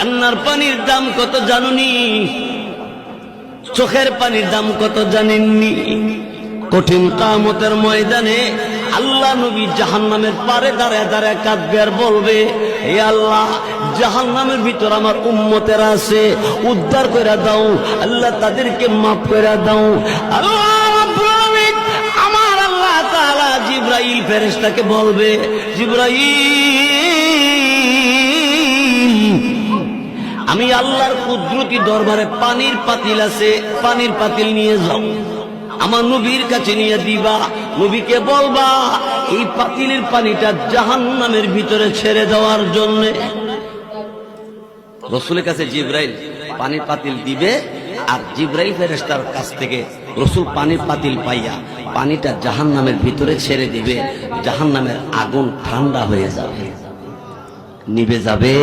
কান্নার পানির দাম কত জানুনি? চোখের পানির দাম কত জানেননি? কঠিন কিয়ামতের ময়দানে আল্লাহ নবী জাহান্নামের পারে দাঁড়ায় দাঁড়ায় কাঁদবে আর বলবে, হে আল্লাহ, জাহান্নামের ভিতর আমার উম্মতেরা আছে, উদ্ধার করে দাও আল্লাহ, তাদেরকে মাফ করে দাও। আল্লাহ রাব্বুল আলামিন, আমার আল্লাহ তাআলা জিবরাইল ফেরেশতাকে বলবে, জিবরাইল, আমি আল্লাহর কুদরতি দরবারে পানির পাতিল আছে, পানির পাতিল নিয়ে যাও, আমার নবীর কাছে নিয়ে দিবা, নবীকে বলবা এই পাতিলের পানিটা জাহান্নামের ভিতরে ছেড়ে দেওয়ার জন্য। রাসূলের কাছে জিবরাইল পানির পাতিল দিবে, আর জিবরাইল ফেরেশতার কাছ থেকে রাসূল পানির পাতিল পাইয়া পানিটা জাহান্নামের ভিতরে ছেড়ে দিবে। জাহান্নামের আগুন ঠান্ডা হয়ে যাবে, নিভে যাবে।